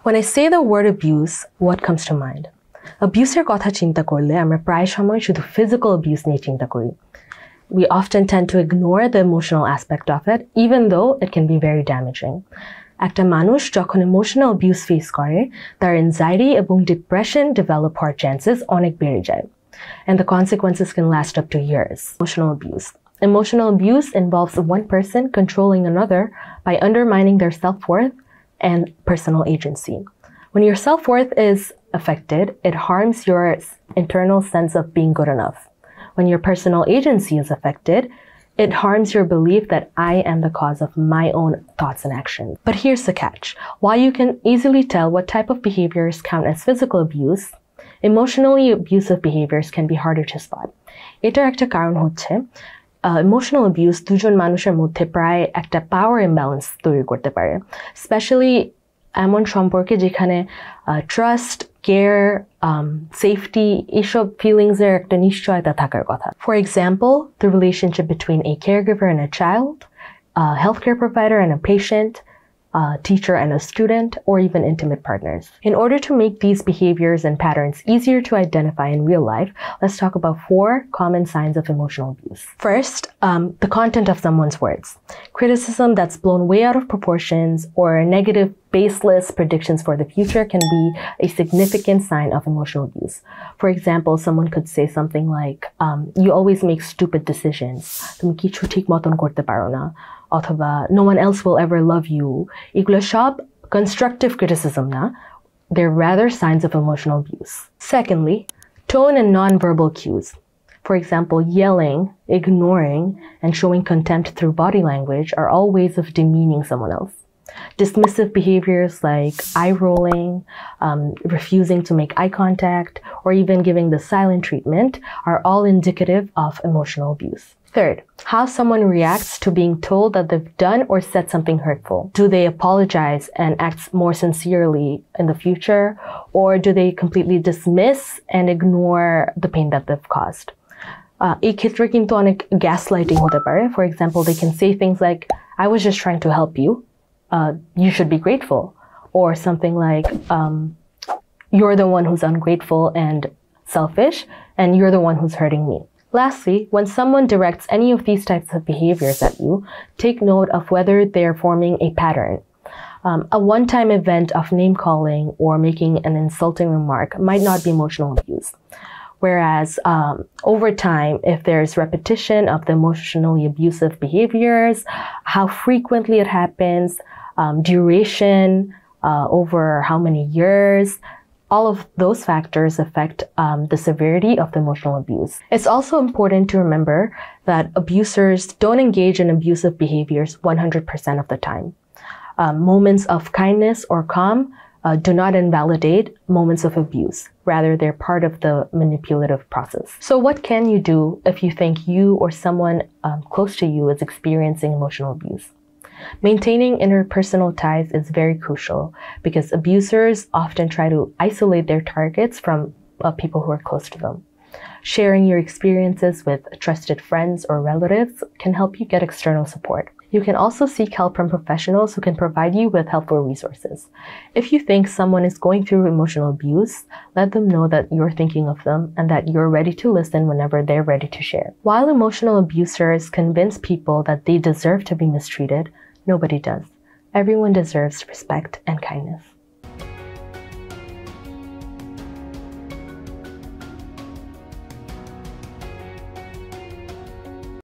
When I say the word abuse, what comes to mind? Abuser kotha chinta korle amra pray shomoy shudhu physical abuse niye chinta kori. We often tend to ignore the emotional aspect of it, even though it can be very damaging. Ekta manush jokhon emotional abuse face kore, tar anxiety ebong depression develop hওয়ার chances onek bere jay. And the consequences can last up to years. Emotional abuse. Emotional abuse involves one person controlling another by undermining their self-worth and personal agency. When your self-worth is affected, it harms your internal sense of being good enough. When your personal agency is affected, it harms your belief that I am the cause of my own thoughts and actions. But here's the catch. While you can easily tell what type of behaviors count as physical abuse, emotionally abusive behaviors can be harder to spot. Etar ekta karon hocche emotional abuse দুজন মানুষের মধ্যে প্রায় একটা power imbalance তৈরি করতে পারে, especially এমন সম্পর্কে যেখানে trust, care, safety এসব feelings এর একটা নিশ্চয়তা থাকার কথা. For example, the relationship between a caregiver and a child, a healthcare provider and a patient, a teacher and a student, or even intimate partners. In order to make these behaviors and patterns easier to identify in real life, let's talk about 4 common signs of emotional abuse. First, the content of someone's words. Criticism that's blown way out of proportions or negative, baseless predictions for the future can be a significant sign of emotional abuse. For example, someone could say something like, you always make stupid decisions. তুমি কিছু ঠিক মতন করতে পারো না. অথবা no one else will ever love you. এগুলো সব constructive criticism না. They're rather signs of emotional abuse. Secondly, tone and non-verbal cues. For example, yelling, ignoring, and showing contempt through body language are all ways of demeaning someone else. Dismissive behaviors like eye rolling, refusing to make eye contact, or even giving the silent treatment are all indicative of emotional abuse. Third, how someone reacts to being told that they've done or said something hurtful. Do they apologize and act more sincerely in the future, or do they completely dismiss and ignore the pain that they've caused? এই ক্ষেত্রে কিন্তু অনেক gaslighting হতে পারে. For example, they can say things like, I was just trying to help you. You should be grateful. Or something like, you're the one who's ungrateful and selfish, and you're the one who's hurting me. Lastly, when someone directs any of these types of behaviors at you, take note of whether they're forming a pattern. A one-time event of name-calling or making an insulting remark might not be emotional abuse. Whereas over time, if there's repetition of the emotionally abusive behaviors, how frequently it happens, duration, over how many years, all of those factors affect the severity of the emotional abuse. It's also important to remember that abusers don't engage in abusive behaviors 100% of the time. Moments of kindness or calm do not invalidate moments of abuse. Rather, they're part of the manipulative process. So what can you do if you think you or someone close to you is experiencing emotional abuse? Maintaining interpersonal ties is very crucial because abusers often try to isolate their targets from people who are close to them. Sharing your experiences with trusted friends or relatives can help you get external support. You can also seek help from professionals who can provide you with helpful resources. If you think someone is going through emotional abuse, let them know that you're thinking of them and that you're ready to listen whenever they're ready to share. While emotional abusers convince people that they deserve to be mistreated, nobody does. Everyone deserves respect and kindness.